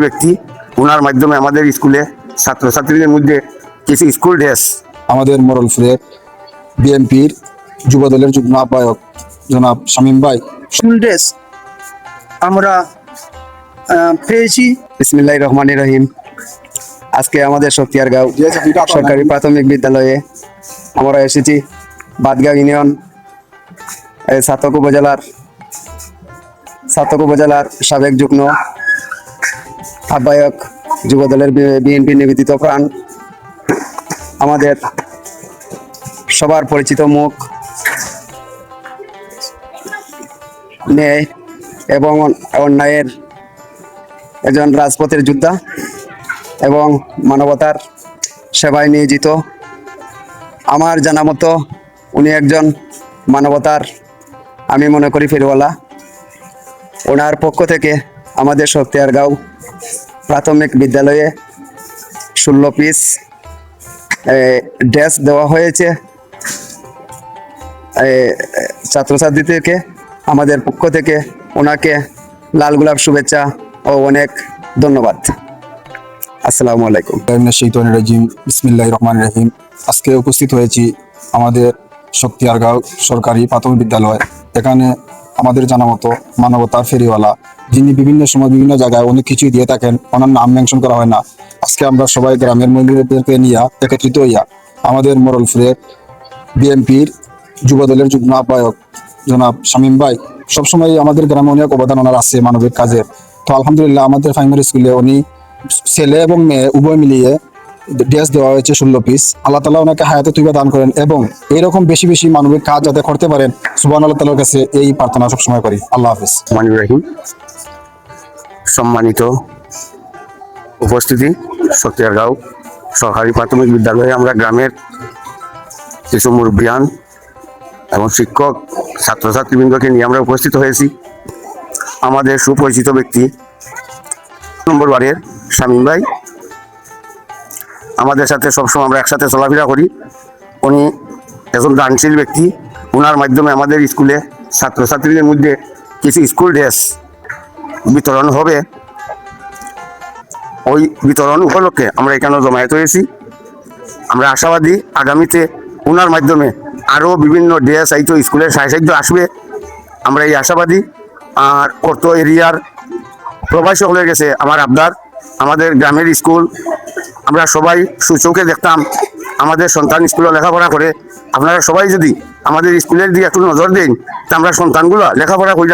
ব্যক্তি ওনার মাধ্যমে আমাদের স্কুলে ছাত্রছাত্রীদের মধ্যে কিছু স্কুল ড্রেস আমাদের মোড়লপুরে বিএনপির যুবদলের যুগ্ম আহ্বায়ক জনাব শামীম ভাই স্কুল ড্রেস আমরা পেয়েছি। বিসমিল্লাহির রহমানির রহিম। আজকে আমাদের শক্তিয়ারগাঁও সরকারি প্রাথমিক বিদ্যালয়ে আমরা এসেছি। বাদগাঁও ইউনিয়ন ছাতক উপজেলার সাবেক যুগ্ম আহ্বায়ক যুবদলের বিএনপি নিবেদিত প্রাণ, আমাদের সবার পরিচিত মুখ, ন্যায় এবং অন্যায়ের একজন রাজপথের যোদ্ধা এবং মানবতার সেবায় নিয়োজিত। আমার জানা মতো উনি একজন মানবতার, আমি মনে করি, ফেরিওয়ালা। ওনার পক্ষ থেকে আমাদের শক্তিয়ারগাঁও প্রাথমিক বিদ্যালয়ে 16 পিস ড্রেস দেওয়া হয়েছে ছাত্রছাত্রীদেরকে। আমাদের পক্ষ থেকে ওনাকে লাল গোলাপ শুভেচ্ছা ও অনেক ধন্যবাদ। আসসালামু আলাইকুম। শৈতানির রাজিম, বিসমিল্লাহির রহমানির রহিম। আজকে উপস্থিত হয়েছি আমাদের শক্তিয়ারগাঁও সরকারি প্রাথমিক বিদ্যালয়। এখানে আমাদের জানা মতো মানবতার ফেরিওয়ালা, যিনি বিভিন্ন সময় বিভিন্ন জায়গায় অনেক কিছুই দিয়ে থাকেন, ওনার নাম মেনশন করা হয় না। আজকে আমরা সবাই গ্রামের মহিলাদেরকে নিয়ে একত্রিত হইয়া আমাদের মোড়লপুরের বিএনপির যুবদলের যুগ্ম আহ্বায়ক জনাব শামীম ভাই, সবসময় আমাদের গ্রামে অনেক অবদান ওনার আছে মানবিক কাজের। তো আলহামদুলিল্লাহ আমাদের প্রাইমারি স্কুলে উনি ছেলে এবং মেয়ে উভয় মিলিয়ে ড্রেস দেওয়া হয়েছে 16 পিস। আল্লাহ তাআলা ওনাকে হায়াতে তৈবা দান করেন এবং এরকম বেশি বেশি মানবিক কাজ যাতে করতে পারেন, সুবহানাল্লাহ তাআলার কাছে এই প্রার্থনা সবসময় করি। আল্লাহ হাফেজ। রহমানির রহিম। সম্মানিত উপস্থিতি, শক্তিয়ারগাঁও সরকারি প্রাথমিক বিদ্যালয়ে আমরা গ্রামের কিছু মুরব্বিয়ান এবং শিক্ষক ছাত্রছাত্রীবৃন্দকে নিয়ে আমরা উপস্থিত হয়েছি। আমাদের সুপরিচিত ব্যক্তি নম্বর ওয়ার্ডের শামীম ভাই, আমাদের সাথে সবসময় আমরা একসাথে চলাফেরা করি। উনি একজন দানশীল ব্যক্তি। ওনার মাধ্যমে আমাদের স্কুলে ছাত্রছাত্রীদের মধ্যে কিছু স্কুল ড্রেস বিতরণ হবে। ওই বিতরণ উপলক্ষে আমরা এখানে জমায়েত হয়েছি। আমরা আশাবাদী আগামীতে ওনার মাধ্যমে আরও বিভিন্ন ড্রেস হয়তো স্কুলের সাহায্য আসবে, আমরা এই আশাবাদী। আর অর্থ এরিয়ার প্রবাসী হয়ে গেছে আমার আবদার, আমাদের গ্রামের স্কুল আমরা সবাই সুচোখে দেখতাম আমাদের সন্তান স্কুলে লেখাপড়া করে। আপনারা সবাই যদি আমাদের স্কুলের দিকে একটু নজর দেন, তা আমরা সন্তানগুলো লেখাপড়া করি,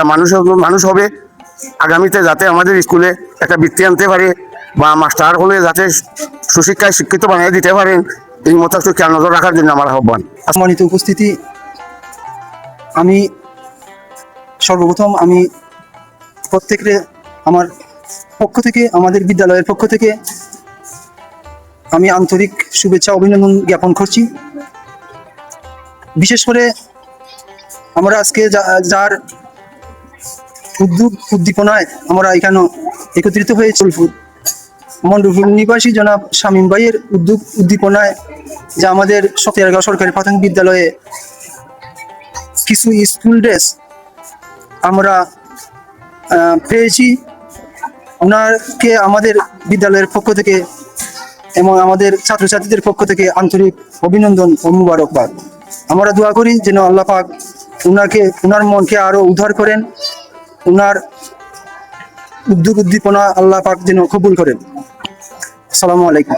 মানুষ হবে আগামীতে, যাতে আমাদের স্কুলে একটা বৃত্তি আনতে পারে বা মাস্টার হলে যাতে সুশিক্ষায় শিক্ষিত বানিয়ে দিতে পারেন, এই মতো একটু খেয়াল নজর রাখার জন্য আমার আহ্বান। সম্মানিত উপস্থিতি, আমি সর্বপ্রথম প্রত্যেককে আমার পক্ষ থেকে, আমাদের বিদ্যালয়ের পক্ষ থেকে আমি আন্তরিক শুভেচ্ছা অভিনন্দন জ্ঞাপন করছি। বিশেষ করে আমরা আজকে যার উদ্দীপনায় আমরা এখানে একত্রিত হয়েছি, মন্ডলপুর নিবাসী জনাব শামীম ভাইয়ের উদ্দীপনায়, যা আমাদের শক্তিয়ারগাঁও সরকারি প্রাথমিক বিদ্যালয়ে কিছু স্কুল ড্রেস আমরা পেয়েছি। ওনাকে আমাদের বিদ্যালয়ের পক্ষ থেকে এবং আমাদের ছাত্রছাত্রীদের পক্ষ থেকে আন্তরিক অভিনন্দন ও মুবারকবাদ। আমরা দোয়া করি যেন আল্লাহ পাক ওনার মনকে আরো উদ্ধার করেন, ওনার উদ্দীপনা আল্লাহ পাক যেন কবুল করেন। আসসালামু আলাইকুম।